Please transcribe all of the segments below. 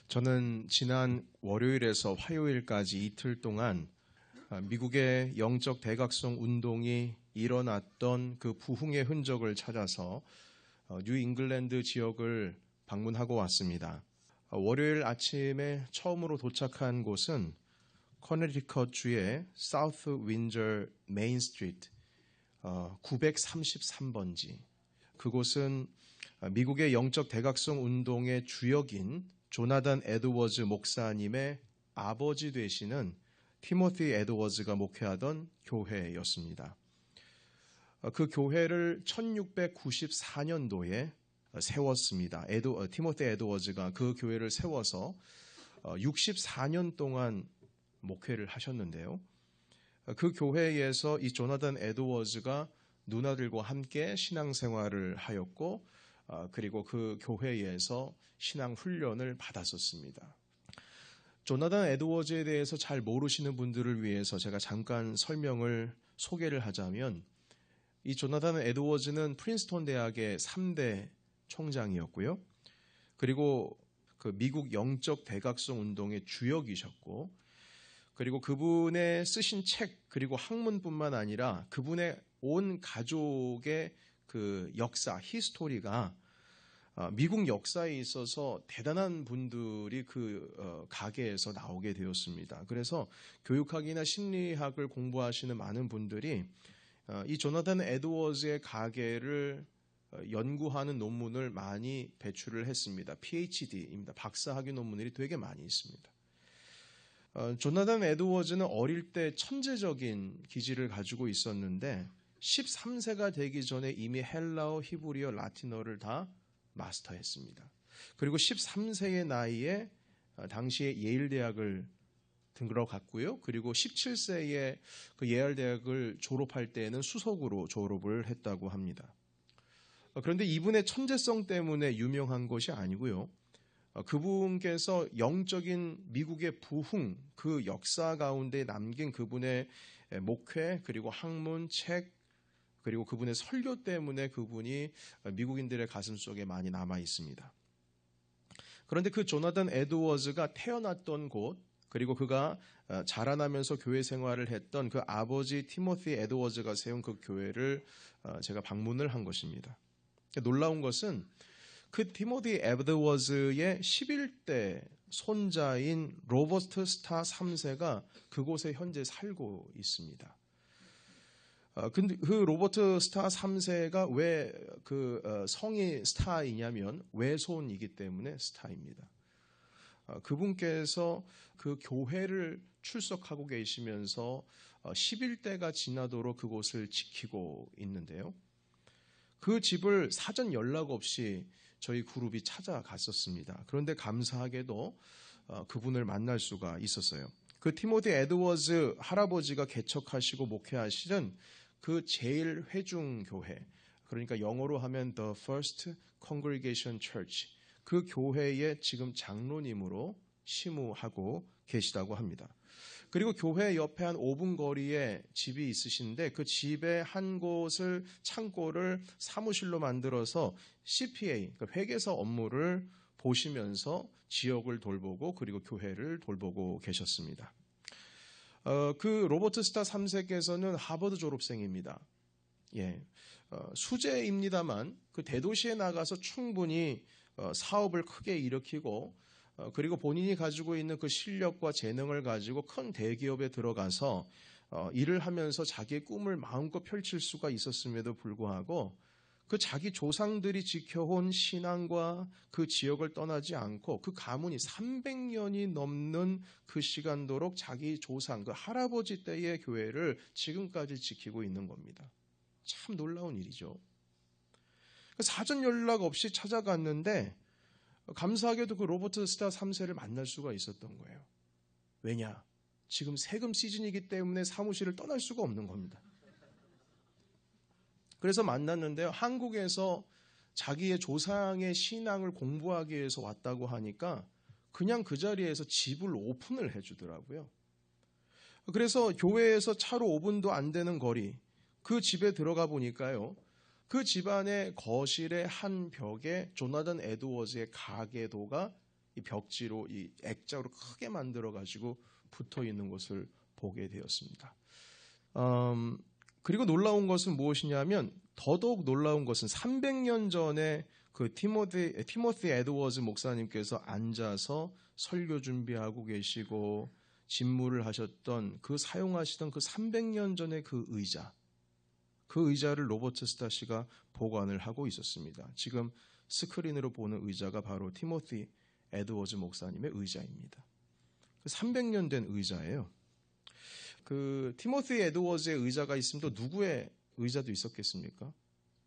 저는 지난 월요일에서 화요일까지 이틀 동안 미국의 영적 대각성 운동이 일어났던 그 부흥의 흔적을 찾아서 뉴 잉글랜드 지역을 방문하고 왔습니다. 월요일 아침에 처음으로 도착한 곳은 커네티컷주의 사우스 윈저 메인 스트리트 933번지. 그곳은 미국의 영적 대각성 운동의 주역인 조나단 에드워즈 목사님의 아버지 되시는 티모티 에드워즈가 목회하던 교회였습니다. 그 교회를 1694년도에 세웠습니다. 티모티 에드워즈가 그 교회를 세워서 64년 동안 목회를 하셨는데요. 그 교회에서 이 조나단 에드워즈가 누나들과 함께 신앙생활을 하였고 그리고 그 교회에서 신앙 훈련을 받았었습니다. 조나단 에드워즈에 대해서 잘 모르시는 분들을 위해서 제가 잠깐 소개를 하자면 이 조나단 에드워즈는 프린스턴 대학의 3대 총장이었고요. 그리고 그 미국 영적 대각성 운동의 주역이셨고 그리고 그분의 쓰신 책 그리고 학문뿐만 아니라 그분의 온 가족의 그 역사, 히스토리가 미국 역사에 있어서 대단한 분들이 그 가게에서 나오게 되었습니다. 그래서 교육학이나 심리학을 공부하시는 많은 분들이 이 조나단 에드워즈의 가게를 연구하는 논문을 많이 배출을 했습니다. PhD입니다. 박사학위 논문들이 되게 많이 있습니다. 조나단 에드워즈는 어릴 때 천재적인 기질을 가지고 있었는데 13세가 되기 전에 이미 헬라어, 히브리어, 라틴어를 다 마스터했습니다. 그리고 13세의 나이에 당시에 예일 대학을 들어갔고요. 그리고 17세에 그 예일 대학을 졸업할 때에는 수석으로 졸업을 했다고 합니다. 그런데 이분의 천재성 때문에 유명한 것이 아니고요. 그분께서 영적인 미국의 부흥, 그 역사 가운데 남긴 그분의 목회, 그리고 학문, 책, 그리고 그분의 설교 때문에 그분이 미국인들의 가슴 속에 많이 남아 있습니다. 그런데 그 조나단 에드워즈가 태어났던 곳, 그리고 그가 자라나면서 교회 생활을 했던 그 아버지 티모티 에드워즈가 세운 그 교회를 제가 방문을 한 것입니다. 놀라운 것은 그 티모티 에드워즈의 11대 손자인 로버트 스타 3세가 그곳에 현재 살고 있습니다. 근데 그 로버트 스타 3세가 왜 그 성이 스타이냐면 외손이기 때문에 스타입니다. 그분께서 그 교회를 출석하고 계시면서 11대가 지나도록 그곳을 지키고 있는데요. 그 집을 사전 연락 없이 저희 그룹이 찾아갔었습니다. 그런데 감사하게도 그분을 만날 수가 있었어요. 그 티모티 에드워즈 할아버지가 개척하시고 목회하시는 그 제일 회중 교회, 그러니까 영어로 하면 The First Congregation Church, 그 교회의 지금 장로님으로 심우하고 계시다고 합니다. 그리고 교회 옆에 한 5분 거리에 집이 있으신데 그 집의 한 곳을 창고를 사무실로 만들어서 CPA, 그러니까 회계사 업무를 보시면서 지역을 돌보고 그리고 교회를 돌보고 계셨습니다. 그 로버트 스타 3세께서는 하버드 졸업생입니다. 수재입니다만 그 대도시에 나가서 충분히 사업을 크게 일으키고 그리고 본인이 가지고 있는 그 실력과 재능을 가지고 큰 대기업에 들어가서 일을 하면서 자기의 꿈을 마음껏 펼칠 수가 있었음에도 불구하고 그 자기 조상들이 지켜온 신앙과 그 지역을 떠나지 않고 그 가문이 300년이 넘는 그 시간도록 자기 조상, 그 할아버지 때의 교회를 지금까지 지키고 있는 겁니다. 참 놀라운 일이죠. 사전 연락 없이 찾아갔는데 감사하게도 그 로버트 스타 3세를 만날 수가 있었던 거예요. 왜냐? 지금 세금 시즌이기 때문에 사무실을 떠날 수가 없는 겁니다. 그래서 만났는데요. 한국에서 자기의 조상의 신앙을 공부하기 위해서 왔다고 하니까 그냥 그 자리에서 집을 오픈을 해주더라고요. 그래서 교회에서 차로 5분도 안 되는 거리, 그 집에 들어가 보니까요. 그 집안의 거실의 한 벽에 조나단 에드워즈의 가계도가 이 벽지로 이 액자로 크게 만들어 가지고 붙어 있는 것을 보게 되었습니다. 그리고 놀라운 것은 무엇이냐면 더더욱 놀라운 것은 300년 전에 그 티모티 에드워즈 목사님께서 앉아서 설교 준비하고 계시고 집무를 하셨던 그 사용하시던 그 300년 전의 그 의자를 로버트 스타시가 보관을 하고 있었습니다. 지금 스크린으로 보는 의자가 바로 티모티 에드워즈 목사님의 의자입니다. 300년 된 의자예요. 그 티모티 에드워즈의 의자가 있으면 또 누구의 의자도 있었겠습니까?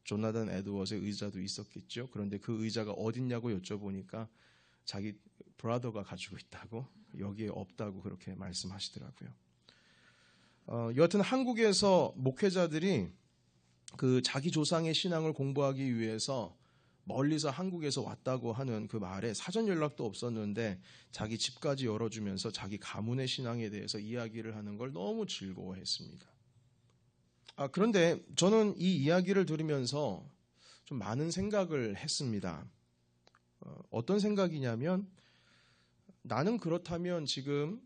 조나단 에드워즈의 의자도 있었겠죠. 그런데 그 의자가 어딨냐고 여쭤보니까 자기 브라더가 가지고 있다고, 여기에 없다고 그렇게 말씀하시더라고요. 여하튼 한국에서 목회자들이 그 자기 조상의 신앙을 공부하기 위해서 멀리서 한국에서 왔다고 하는 그 말에 사전 연락도 없었는데 자기 집까지 열어주면서 자기 가문의 신앙에 대해서 이야기를 하는 걸 너무 즐거워했습니다. 그런데 저는 이 이야기를 들으면서 좀 많은 생각을 했습니다. 어떤 생각이냐면 나는 그렇다면 지금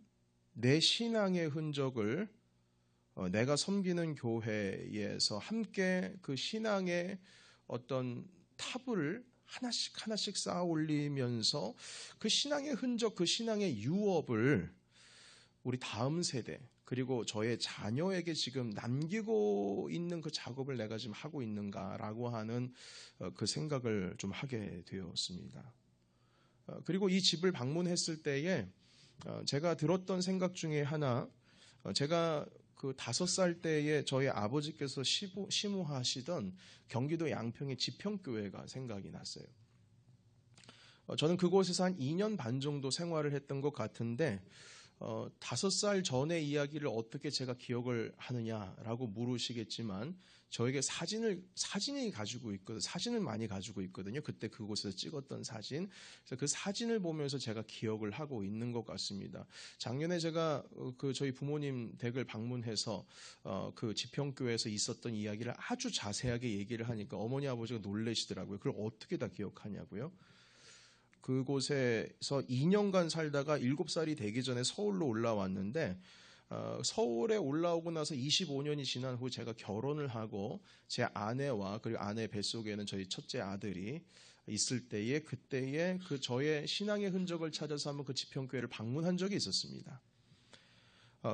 내 신앙의 흔적을 내가 섬기는 교회에서 함께 그 신앙의 어떤 탑을 하나씩 쌓아 올리면서 그 신앙의 흔적, 그 신앙의 유업을 우리 다음 세대 그리고 저의 자녀에게 지금 남기고 있는 그 작업을 내가 지금 하고 있는가라고 하는 그 생각을 좀 하게 되었습니다. 그리고 이 집을 방문했을 때에 제가 들었던 생각 중에 하나, 제가 그 5살 때에 저희 아버지께서 시무하시던 경기도 양평의 지평교회가 생각이 났어요. 저는 그곳에서 한 2년 반 정도 생활을 했던 것 같은데 5살 전의 이야기를 어떻게 제가 기억을 하느냐라고 물으시겠지만 저에게 사진을 가지고 있거든요. 사진을 많이 가지고 있거든요. 그때 그곳에서 찍었던 사진. 그래서 그 사진을 보면서 제가 기억을 하고 있는 것 같습니다. 작년에 제가 그 저희 부모님 댁을 방문해서 그 지평교회에서 있었던 이야기를 아주 자세하게 얘기를 하니까 어머니 아버지가 놀라시더라고요. 그걸 어떻게 다 기억하냐고요. 그곳에서 2년간 살다가 7살이 되기 전에 서울로 올라왔는데 서울에 올라오고 나서 25년이 지난 후 제가 결혼을 하고 제 아내와 그리고 아내 뱃속에는 저희 첫째 아들이 있을 때에 그때에 그 저의 신앙의 흔적을 찾아서 한번 그 지평교회를 방문한 적이 있었습니다.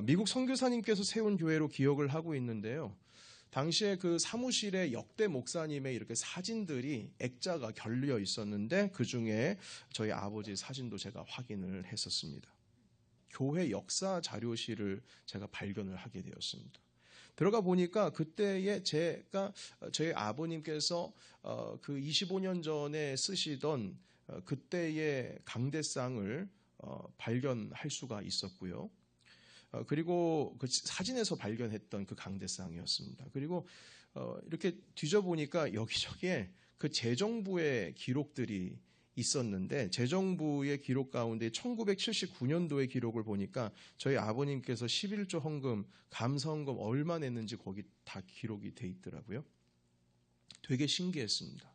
미국 선교사님께서 세운 교회로 기억을 하고 있는데요. 당시에 그 사무실에 역대 목사님의 이렇게 사진들이 액자가 결려 있었는데 그 중에 저희 아버지 사진도 제가 확인을 했었습니다. 교회 역사 자료실을 제가 발견을 하게 되었습니다. 들어가 보니까 그때에 저희 아버님께서 그 25년 전에 쓰시던 그때의 강대상을 발견할 수가 있었고요. 그리고 그 사진에서 발견했던 그 강대상이었습니다. 그리고 이렇게 뒤져보니까 여기저기에 그 재정부의 기록들이 있었는데 재정부의 기록 가운데 1979년도의 기록을 보니까 저희 아버님께서 11조 헌금, 감사헌금 얼마 냈는지 거기 다 기록이 돼 있더라고요. 되게 신기했습니다.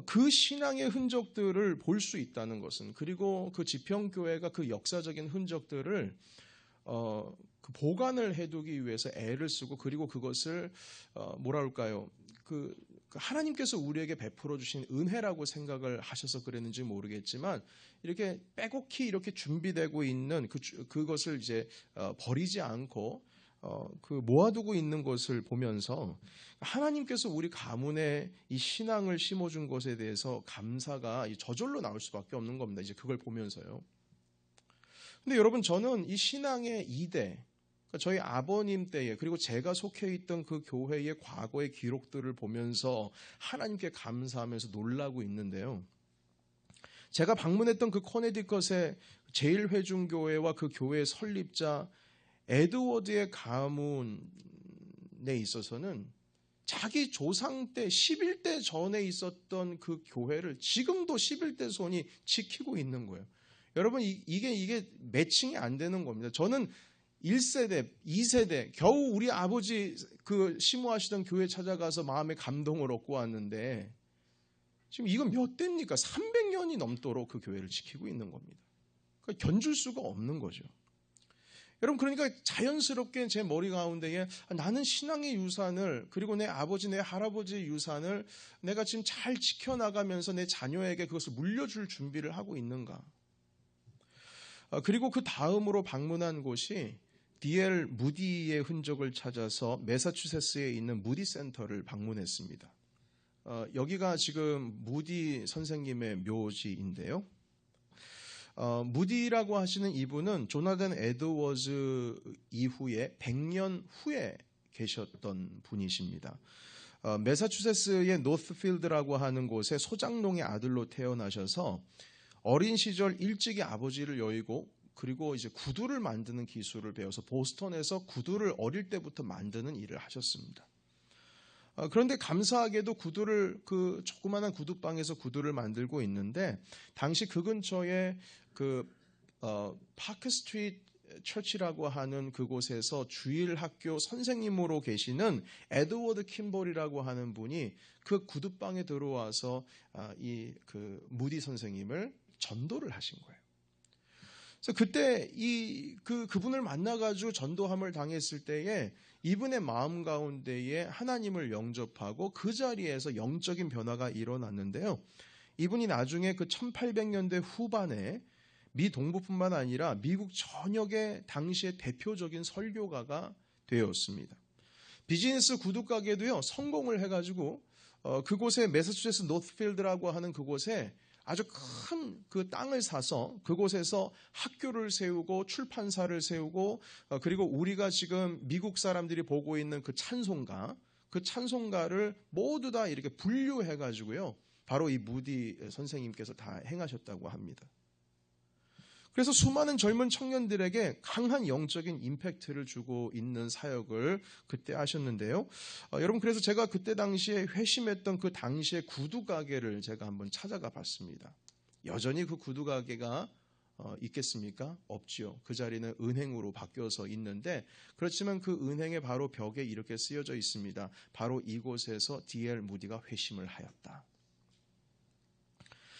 그 신앙의 흔적들을 볼 수 있다는 것은, 그리고 그 지평교회가 그 역사적인 흔적들을 그 보관을 해두기 위해서 애를 쓰고, 그리고 그것을 그 하나님께서 우리에게 베풀어 주신 은혜라고 생각을 하셔서 그랬는지 모르겠지만 이렇게 빼곡히 이렇게 준비되고 있는 그것을 이제 버리지 않고 그 모아두고 있는 것을 보면서 하나님께서 우리 가문에 이 신앙을 심어준 것에 대해서 감사가 저절로 나올 수밖에 없는 겁니다. 이제 그걸 보면서요. 근데 여러분, 저는 이 신앙의 2대, 저희 아버님 때에, 그리고 제가 속해 있던 그 교회의 과거의 기록들을 보면서 하나님께 감사하면서 놀라고 있는데요. 제가 방문했던 그 코네티컷의 제일회중교회와 그 교회의 설립자 에드워드의 가문에 있어서는 자기 조상 때 11대 전에 있었던 그 교회를 지금도 11대 손이 지키고 있는 거예요. 여러분, 이게 매칭이 안 되는 겁니다. 저는 1세대, 2세대 겨우 우리 아버지 그 심호하시던 교회 찾아가서 마음의 감동을 얻고 왔는데 지금 이건 몇 대입니까? 300년이 넘도록 그 교회를 지키고 있는 겁니다. 그러니까 견줄 수가 없는 거죠. 여러분, 그러니까 자연스럽게 제 머리 가운데에 나는 신앙의 유산을, 그리고 내 아버지, 내 할아버지의 유산을 내가 지금 잘 지켜나가면서 내 자녀에게 그것을 물려줄 준비를 하고 있는가. 그리고 그 다음으로 방문한 곳이 D.L. 무디의 흔적을 찾아서 매사추세츠에 있는 무디 센터를 방문했습니다. 여기가 지금 무디 선생님의 묘지인데요. 무디라고 하시는 이분은 조나단 에드워즈 이후에 100년 후에 계셨던 분이십니다. 매사추세츠의 노스필드라고 하는 곳에 소장농의 아들로 태어나셔서 어린 시절 일찍이 아버지를 여의고 그리고 이제 구두를 만드는 기술을 배워서 보스턴에서 구두를 어릴 때부터 만드는 일을 하셨습니다. 그런데 감사하게도 구두를 그 조그마한 구두방에서 구두를 만들고 있는데 당시 그 근처에 파크 스트리트 처치라고 하는 그곳에서 주일 학교 선생님으로 계시는 에드워드 킴볼이라고 하는 분이 그 구두방에 들어와서 그 무디 선생님을 전도를 하신 거예요. 그래서 그때 그분을 만나가지고 전도함을 당했을 때에 이분의 마음 가운데에 하나님을 영접하고 그 자리에서 영적인 변화가 일어났는데요. 이분이 나중에 그 1800년대 후반에 미 동부뿐만 아니라 미국 전역의 당시의 대표적인 설교가가 되었습니다. 비즈니스 구두가게도요, 성공을 해가지고 그곳에 매사추세츠 노스필드라고 하는 그곳에 아주 큰 그 땅을 사서 그곳에서 학교를 세우고 출판사를 세우고 그리고 우리가 지금 미국 사람들이 보고 있는 그 찬송가를 모두 다 이렇게 분류해가지고요, 바로 이 무디 선생님께서 다 행하셨다고 합니다. 그래서 수많은 젊은 청년들에게 강한 영적인 임팩트를 주고 있는 사역을 그때 하셨는데요. 여러분, 그래서 제가 그때 당시에 회심했던 그 당시의 구두가게를 제가 한번 찾아가 봤습니다. 여전히 그 구두가게가 있겠습니까? 없지요. 그 자리는 은행으로 바뀌어서 있는데, 그렇지만 그 은행의 바로 벽에 이렇게 쓰여져 있습니다. 바로 이곳에서 D.L. 무디가 회심을 하였다.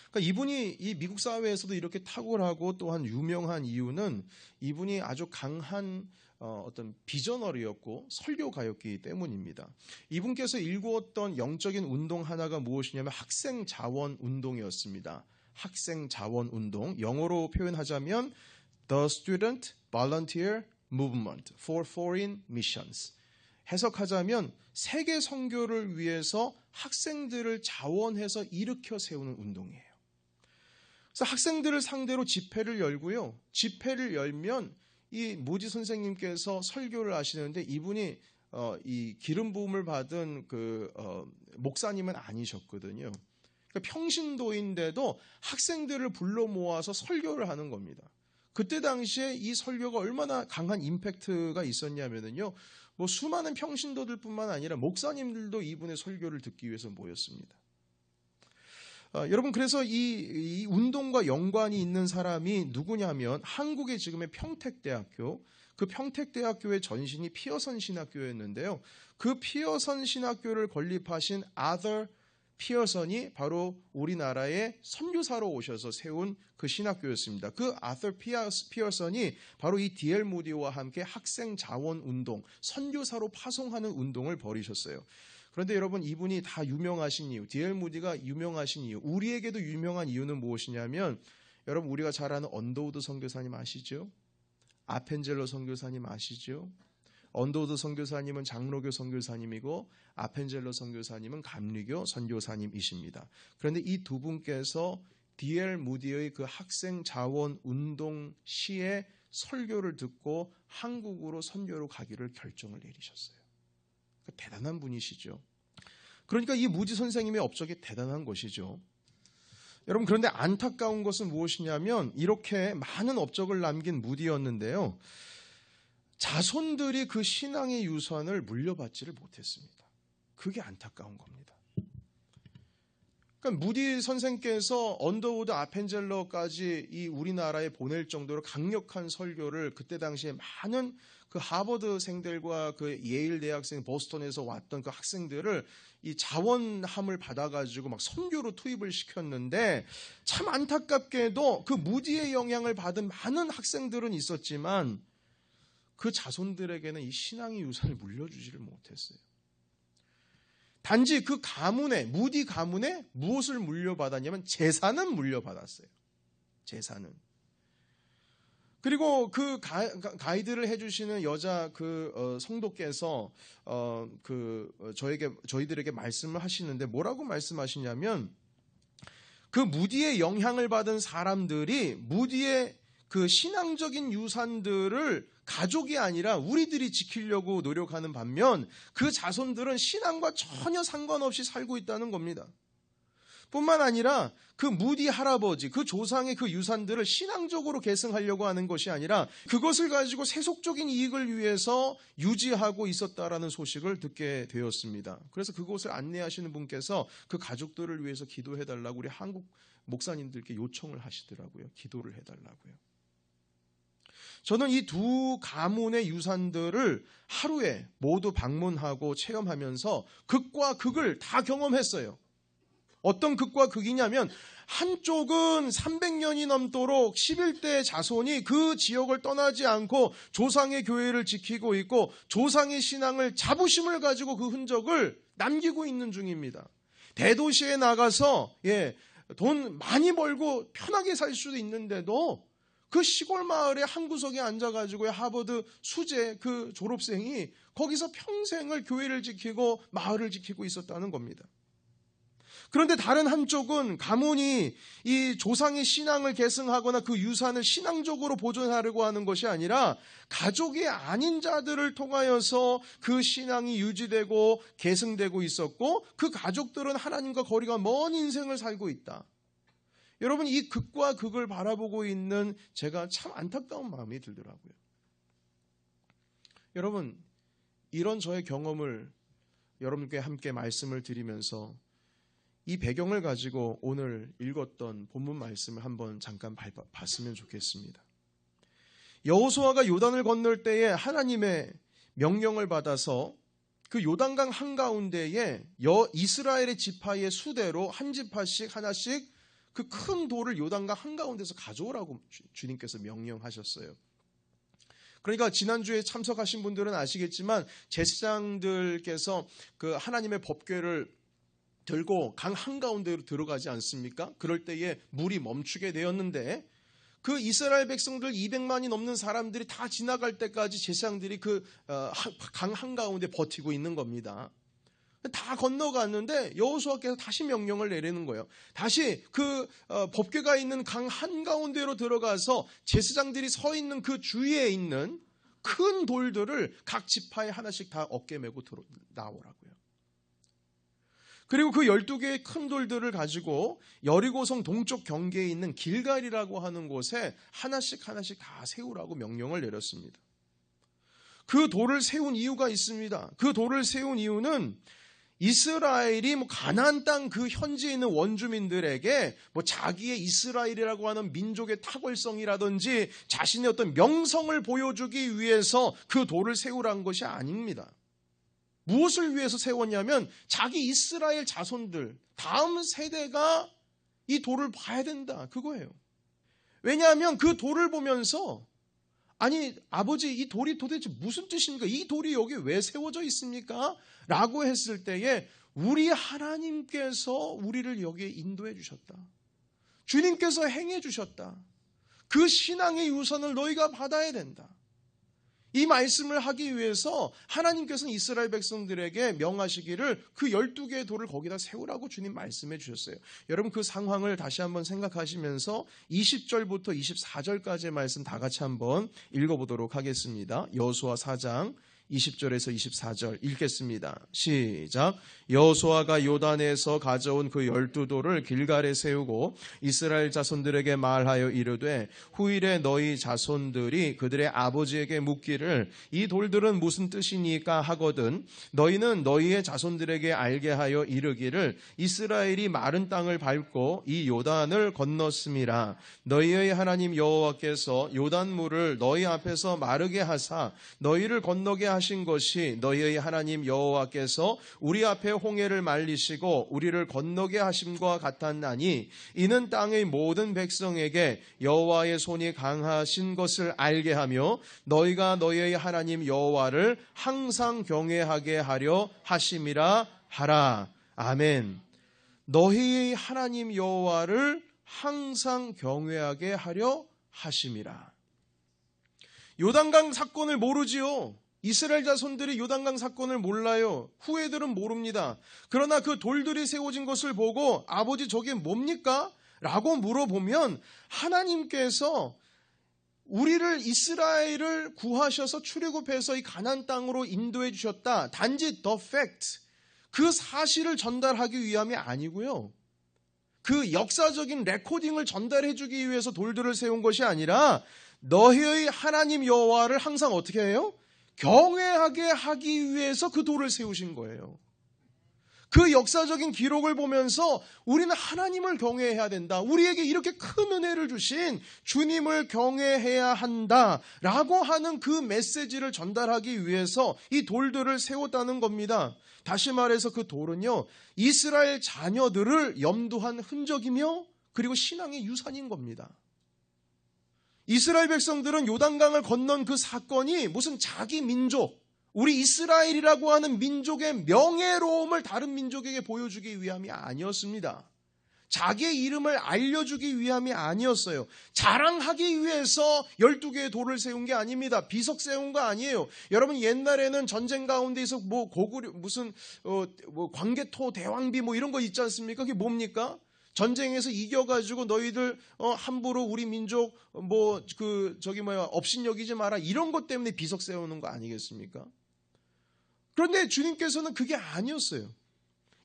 그러니까 이분이 이 미국 사회에서도 이렇게 탁월하고 또한 유명한 이유는 이분이 아주 강한 어떤 비저너리였고 설교가였기 때문입니다. 이분께서 일구었던 영적인 운동 하나가 무엇이냐면 학생 자원 운동이었습니다. 학생 자원 운동, 영어로 표현하자면 The Student Volunteer Movement for Foreign Missions. 해석하자면 세계 선교를 위해서 학생들을 자원해서 일으켜 세우는 운동이에요. 그래서 학생들을 상대로 집회를 열고요. 집회를 열면 이 무디 선생님께서 설교를 하시는데 이분이 이 기름 부음을 받은 목사님은 아니셨거든요. 그러니까 평신도인데도 학생들을 불러 모아서 설교를 하는 겁니다. 그때 당시에 이 설교가 얼마나 강한 임팩트가 있었냐면요. 뭐 수많은 평신도들뿐만 아니라 목사님들도 이분의 설교를 듣기 위해서 모였습니다. 여러분, 그래서 이 운동과 연관이 있는 사람이 누구냐면 한국의 지금의 평택대학교, 그 평택대학교의 전신이 피어선 신학교였는데요. 그 피어선 신학교를 건립하신 아더 피어선이 바로 우리나라의 선교사로 오셔서 세운 그 신학교였습니다. 그 아더 피어선이 바로 이 D.L. 무디와 함께 학생 자원 운동, 선교사로 파송하는 운동을 벌이셨어요. 그런데 여러분, 이분이 다 유명하신 이유, D.L. 무디가 유명하신 이유, 우리에게도 유명한 이유는 무엇이냐면, 여러분, 우리가 잘 아는 언더우드 선교사님 아시죠? 아펜젤러 선교사님 아시죠? 언더우드 선교사님은 장로교 선교사님이고 아펜젤러 선교사님은 감리교 선교사님이십니다. 그런데 이 두 분께서 D.L. 무디의 그 학생 자원 운동 시에 설교를 듣고 한국으로 선교로 가기를 결정을 내리셨어요. 대단한 분이시죠. 그러니까 이 무디 선생님의 업적이 대단한 것이죠. 여러분, 그런데 안타까운 것은 무엇이냐면 이렇게 많은 업적을 남긴 무디였는데요. 자손들이 그 신앙의 유산을 물려받지를 못했습니다. 그게 안타까운 겁니다. 그러니까 무디 선생께서 언더우드 아펜젤러까지 이 우리나라에 보낼 정도로 강력한 설교를 그때 당시에 많은 그 하버드생들과 그 예일 대학생 보스턴에서 왔던 그 학생들을 이 자원함을 받아가지고 막 선교로 투입을 시켰는데, 참 안타깝게도 그 무디의 영향을 받은 많은 학생들은 있었지만 그 자손들에게는 이 신앙의 유산을 물려주지를 못했어요. 단지 그 가문에, 무디 가문에 무엇을 물려받았냐면 재산은 물려받았어요. 재산은. 그리고 그 가이드를 해주시는 여자 그 성도께서 저희들에게 말씀을 하시는데 뭐라고 말씀하시냐면, 그 무디의 영향을 받은 사람들이 무디의 그 신앙적인 유산들을 가족이 아니라 우리들이 지키려고 노력하는 반면 그 자손들은 신앙과 전혀 상관없이 살고 있다는 겁니다. 뿐만 아니라 그 무디 할아버지, 그 조상의 그 유산들을 신앙적으로 계승하려고 하는 것이 아니라 그것을 가지고 세속적인 이익을 위해서 유지하고 있었다라는 소식을 듣게 되었습니다. 그래서 그곳을 안내하시는 분께서 그 가족들을 위해서 기도해달라고 우리 한국 목사님들께 요청을 하시더라고요. 기도를 해달라고요. 저는 이 두 가문의 유산들을 하루에 모두 방문하고 체험하면서 극과 극을 다 경험했어요. 어떤 극과 극이냐면, 한쪽은 300년이 넘도록 11대 자손이 그 지역을 떠나지 않고 조상의 교회를 지키고 있고 조상의 신앙을 자부심을 가지고 그 흔적을 남기고 있는 중입니다. 대도시에 나가서 돈 많이 벌고 편하게 살 수도 있는데도 그 시골 마을의 한 구석에 앉아가지고 하버드 수재 그 졸업생이 거기서 평생을 교회를 지키고 마을을 지키고 있었다는 겁니다. 그런데 다른 한쪽은 가문이 이 조상의 신앙을 계승하거나 그 유산을 신앙적으로 보존하려고 하는 것이 아니라 가족이 아닌 자들을 통하여서 그 신앙이 유지되고 계승되고 있었고, 그 가족들은 하나님과 거리가 먼 인생을 살고 있다. 여러분, 이 극과 극을 바라보고 있는 제가 참 안타까운 마음이 들더라고요. 여러분, 이런 저의 경험을 여러분께 함께 말씀을 드리면서 이 배경을 가지고 오늘 읽었던 본문 말씀을 한번 잠깐 봤으면 좋겠습니다. 여호수아가 요단을 건널 때에 하나님의 명령을 받아서 그 요단강 한가운데에 이스라엘의 지파의 수대로 한 지파씩 하나씩 그 큰 돌을 요단강 한가운데서 가져오라고 주님께서 명령하셨어요. 그러니까 지난주에 참석하신 분들은 아시겠지만 제사장들께서 그 하나님의 법궤를 들고 강 한가운데로 들어가지 않습니까? 그럴 때에 물이 멈추게 되었는데, 그 이스라엘 백성들 200만이 넘는 사람들이 다 지나갈 때까지 제사장들이 그 강 한가운데 버티고 있는 겁니다. 다 건너갔는데 여호수아께서 다시 명령을 내리는 거예요. 다시 그 법궤가 있는 강 한가운데로 들어가서 제사장들이 서 있는 그 주위에 있는 큰 돌들을 각 지파에 하나씩 다 어깨 메고 나오라고요. 그리고 그 12개의 큰 돌들을 가지고 여리고성 동쪽 경계에 있는 길갈이라고 하는 곳에 하나씩 다 세우라고 명령을 내렸습니다. 그 돌을 세운 이유가 있습니다. 그 돌을 세운 이유는 이스라엘이 가나안 땅 그 현지에 있는 원주민들에게 자기의 이스라엘이라고 하는 민족의 탁월성이라든지 자신의 어떤 명성을 보여주기 위해서 그 돌을 세우라는 것이 아닙니다. 무엇을 위해서 세웠냐면 자기 이스라엘 자손들, 다음 세대가 이 돌을 봐야 된다, 그거예요. 왜냐하면 그 돌을 보면서, 아니 아버지, 이 돌이 도대체 무슨 뜻입니까? 이 돌이 여기 왜 세워져 있습니까? 라고 했을 때에 우리 하나님께서 우리를 여기에 인도해 주셨다. 주님께서 행해 주셨다. 그 신앙의 유산을 너희가 받아야 된다. 이 말씀을 하기 위해서 하나님께서는 이스라엘 백성들에게 명하시기를 그 12개의 돌을 거기다 세우라고 주님 말씀해 주셨어요. 여러분, 그 상황을 다시 한번 생각하시면서 20절부터 24절까지의 말씀 다 같이 한번 읽어보도록 하겠습니다. 여호수아 4장 20절에서 24절 읽겠습니다. 시작. 여호수아가 요단에서 가져온 그 12돌을 길갈에 세우고 이스라엘 자손들에게 말하여 이르되 후일에 너희 자손들이 그들의 아버지에게 묻기를 이 돌들은 무슨 뜻이니까 하거든 너희는 너희의 자손들에게 알게 하여 이르기를 이스라엘이 마른 땅을 밟고 이 요단을 건넜음이라. 너희의 하나님 여호와께서 요단물을 너희 앞에서 마르게 하사 너희를 건너게 하신 것이 너희의 하나님 여호와께서 우리 앞에 홍해를 말리시고 우리를 건너게 하심과 같았나니 이는 땅의 모든 백성에게 여호와의 손이 강하신 것을 알게 하며 너희가 너희의 하나님 여호와를 항상 경외하게 하려 하심이라 하라. 아멘. 너희의 하나님 여호와를 항상 경외하게 하려 하심이라. 요단강 사건을 모르지요. 이스라엘 자손들이 요단강 사건을 몰라요. 후예들은 모릅니다. 그러나 그 돌들이 세워진 것을 보고 아버지 저게 뭡니까? 라고 물어보면 하나님께서 우리를 이스라엘을 구하셔서 출애굽해서 이 가나안 땅으로 인도해 주셨다. 단지 the fact, 그 사실을 전달하기 위함이 아니고요. 그 역사적인 레코딩을 전달해 주기 위해서 돌들을 세운 것이 아니라 너희의 하나님 여호와를 항상 어떻게 해요? 경외하게 하기 위해서 그 돌을 세우신 거예요. 그 역사적인 기록을 보면서 우리는 하나님을 경외해야 된다. 우리에게 이렇게 큰 은혜를 주신 주님을 경외해야 한다라고 하는 그 메시지를 전달하기 위해서 이 돌들을 세웠다는 겁니다. 다시 말해서 그 돌은요, 이스라엘 자녀들을 염두한 흔적이며 그리고 신앙의 유산인 겁니다. 이스라엘 백성들은 요단강을 건넌 그 사건이 무슨 자기 민족, 우리 이스라엘이라고 하는 민족의 명예로움을 다른 민족에게 보여주기 위함이 아니었습니다. 자기의 이름을 알려주기 위함이 아니었어요. 자랑하기 위해서 12개의 돌을 세운 게 아닙니다. 비석 세운 거 아니에요. 여러분 옛날에는 전쟁 가운데에서 뭐 고구려 무슨 뭐 광개토 대왕비 뭐 이런 거 있지 않습니까? 그게 뭡니까? 전쟁에서 이겨가지고 너희들 함부로 우리 민족 업신여기지 마라 이런 것 때문에 비석 세우는 거 아니겠습니까? 그런데 주님께서는 그게 아니었어요.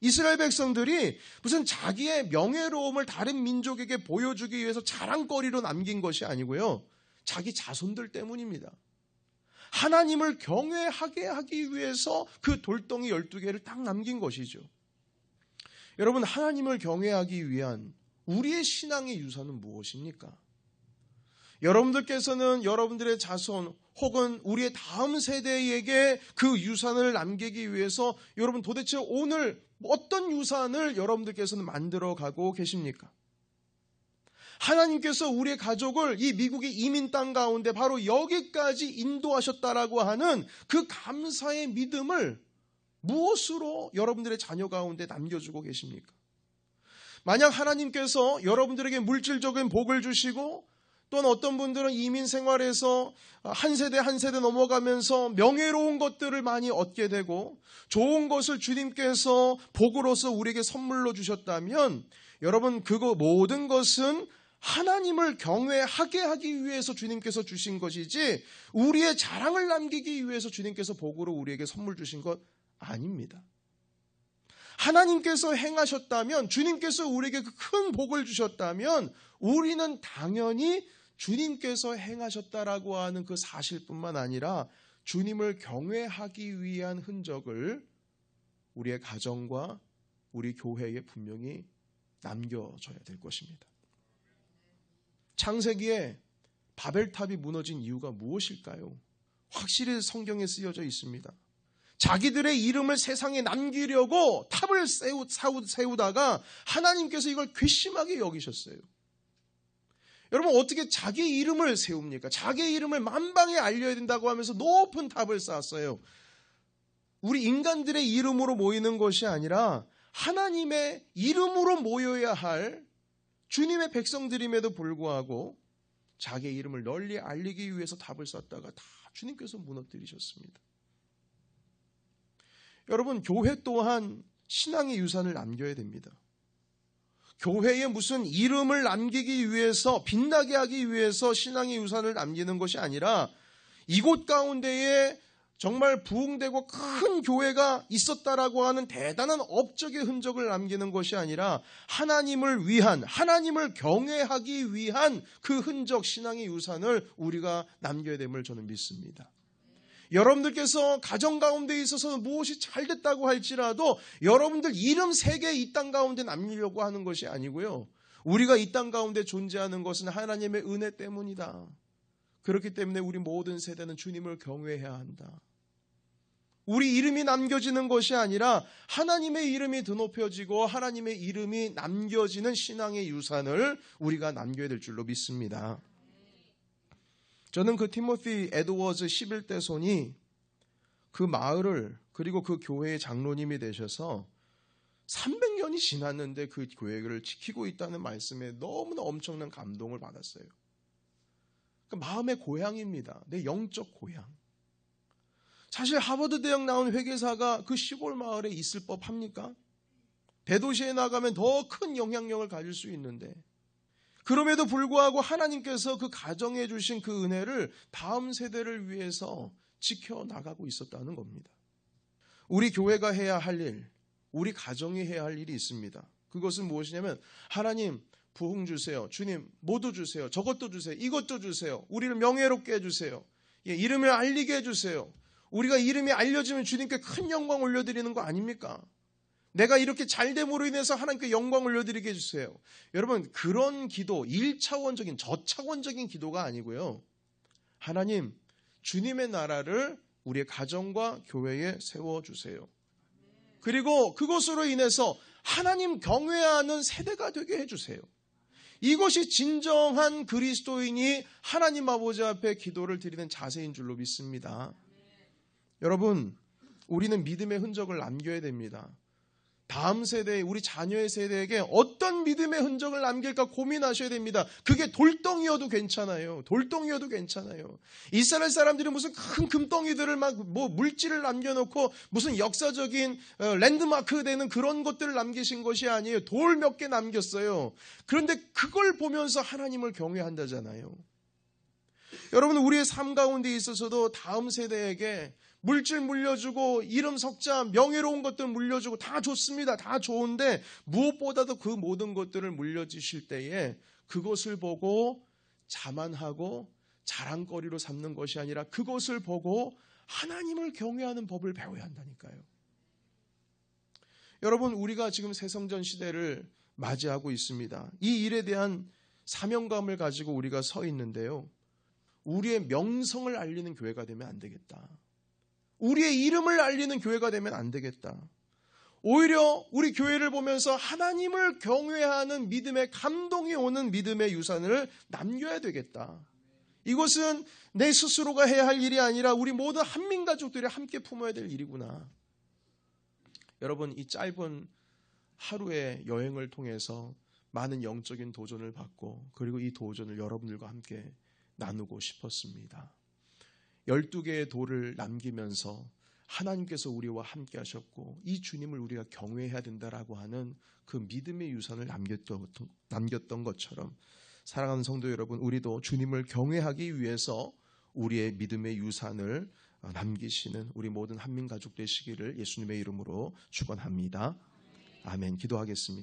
이스라엘 백성들이 무슨 자기의 명예로움을 다른 민족에게 보여주기 위해서 자랑거리로 남긴 것이 아니고요. 자기 자손들 때문입니다. 하나님을 경외하게 하기 위해서 그 돌덩이 12개를 딱 남긴 것이죠. 여러분, 하나님을 경외하기 위한 우리의 신앙의 유산은 무엇입니까? 여러분들께서는 여러분들의 자손 혹은 우리의 다음 세대에게 그 유산을 남기기 위해서 여러분 도대체 오늘 어떤 유산을 여러분들께서는 만들어 가고 계십니까? 하나님께서 우리의 가족을 이 미국의 이민 땅 가운데 바로 여기까지 인도하셨다라고 하는 그 감사의 믿음을 무엇으로 여러분들의 자녀 가운데 남겨주고 계십니까? 만약 하나님께서 여러분들에게 물질적인 복을 주시고 또는 어떤 분들은 이민 생활에서 한 세대 한 세대 넘어가면서 명예로운 것들을 많이 얻게 되고 좋은 것을 주님께서 복으로서 우리에게 선물로 주셨다면 여러분 그거 모든 것은 하나님을 경외하게 하기 위해서 주님께서 주신 것이지 우리의 자랑을 남기기 위해서 주님께서 복으로 우리에게 선물 주신 것 아닙니다. 하나님께서 행하셨다면 주님께서 우리에게 그 큰 복을 주셨다면 우리는 당연히 주님께서 행하셨다라고 하는 그 사실뿐만 아니라 주님을 경외하기 위한 흔적을 우리의 가정과 우리 교회에 분명히 남겨줘야 될 것입니다. 창세기에 바벨탑이 무너진 이유가 무엇일까요? 확실히 성경에 쓰여져 있습니다. 자기들의 이름을 세상에 남기려고 탑을 세우다가 하나님께서 이걸 괘씸하게 여기셨어요. 여러분 어떻게 자기 이름을 세웁니까? 자기 이름을 만방에 알려야 된다고 하면서 높은 탑을 쌓았어요. 우리 인간들의 이름으로 모이는 것이 아니라 하나님의 이름으로 모여야 할 주님의 백성들임에도 불구하고 자기의 이름을 널리 알리기 위해서 탑을 쌓다가 다 주님께서 무너뜨리셨습니다. 여러분 교회 또한 신앙의 유산을 남겨야 됩니다. 교회에 무슨 이름을 남기기 위해서 빛나게 하기 위해서 신앙의 유산을 남기는 것이 아니라 이곳 가운데에 정말 부흥되고 큰 교회가 있었다라고 하는 대단한 업적의 흔적을 남기는 것이 아니라 하나님을 위한, 하나님을 경외하기 위한 그 흔적, 신앙의 유산을 우리가 남겨야 됨을 저는 믿습니다. 여러분들께서 가정 가운데 있어서 무엇이 잘 됐다고 할지라도 여러분들 이름 세계 이 땅 가운데 남기려고 하는 것이 아니고요. 우리가 이 땅 가운데 존재하는 것은 하나님의 은혜 때문이다. 그렇기 때문에 우리 모든 세대는 주님을 경외해야 한다. 우리 이름이 남겨지는 것이 아니라 하나님의 이름이 드높여지고 하나님의 이름이 남겨지는 신앙의 유산을 우리가 남겨야 될 줄로 믿습니다. 저는 그 티모시 에드워즈 11대 손이 그 마을을 그리고 그 교회의 장로님이 되셔서 300년이 지났는데 그 교회를 지키고 있다는 말씀에 너무나 엄청난 감동을 받았어요. 그 마음의 고향입니다. 내 영적 고향. 사실 하버드 대학 나온 회계사가 그 시골 마을에 있을 법합니까? 대도시에 나가면 더 큰 영향력을 가질 수 있는데 그럼에도 불구하고 하나님께서 그 가정해 주신 그 은혜를 다음 세대를 위해서 지켜나가고 있었다는 겁니다. 우리 교회가 해야 할 일, 우리 가정이 해야 할 일이 있습니다. 그것은 무엇이냐면 하나님 부흥 주세요. 주님 모두 주세요. 저것도 주세요. 이것도 주세요. 우리를 명예롭게 해주세요. 이름을 알리게 해주세요. 우리가 이름이 알려지면 주님께 큰 영광 올려드리는 거 아닙니까? 내가 이렇게 잘됨으로 인해서 하나님께 영광 올려드리게 해주세요. 여러분 그런 기도 1차원적인 저차원적인 기도가 아니고요. 하나님 주님의 나라를 우리의 가정과 교회에 세워주세요. 그리고 그것으로 인해서 하나님 경외하는 세대가 되게 해주세요. 이것이 진정한 그리스도인이 하나님 아버지 앞에 기도를 드리는 자세인 줄로 믿습니다. 여러분 우리는 믿음의 흔적을 남겨야 됩니다. 다음 세대, 우리 자녀의 세대에게 어떤 믿음의 흔적을 남길까 고민하셔야 됩니다. 그게 돌덩이여도 괜찮아요. 돌덩이여도 괜찮아요. 이스라엘 사람들이 무슨 큰 금덩이들을 막 물질을 남겨놓고 무슨 역사적인 랜드마크 되는 그런 것들을 남기신 것이 아니에요. 돌 몇 개 남겼어요. 그런데 그걸 보면서 하나님을 경외한다잖아요. 여러분 우리의 삶 가운데 있어서도 다음 세대에게 물질 물려주고 이름 석자 명예로운 것들 물려주고 다 좋습니다. 다 좋은데 무엇보다도 그 모든 것들을 물려주실 때에 그것을 보고 자만하고 자랑거리로 삼는 것이 아니라 그것을 보고 하나님을 경외하는 법을 배워야 한다니까요. 여러분 우리가 지금 새성전 시대를 맞이하고 있습니다. 이 일에 대한 사명감을 가지고 우리가 서 있는데요. 우리의 명성을 알리는 교회가 되면 안 되겠다. 우리의 이름을 알리는 교회가 되면 안 되겠다. 오히려 우리 교회를 보면서 하나님을 경외하는 믿음의 감동이 오는 믿음의 유산을 남겨야 되겠다. 이것은 내 스스로가 해야 할 일이 아니라 우리 모든 한민가족들이 함께 품어야 될 일이구나. 여러분 이 짧은 하루의 여행을 통해서 많은 영적인 도전을 받고 그리고 이 도전을 여러분들과 함께 나누고 싶었습니다. 12개의 돌을 남기면서 하나님께서 우리와 함께 하셨고 이 주님을 우리가 경외해야 된다라고 하는 그 믿음의 유산을 남겼던 것처럼 사랑하는 성도 여러분 우리도 주님을 경외하기 위해서 우리의 믿음의 유산을 남기시는 우리 모든 한민가족 되시기를 예수님의 이름으로 축원합니다. 아멘. 기도하겠습니다.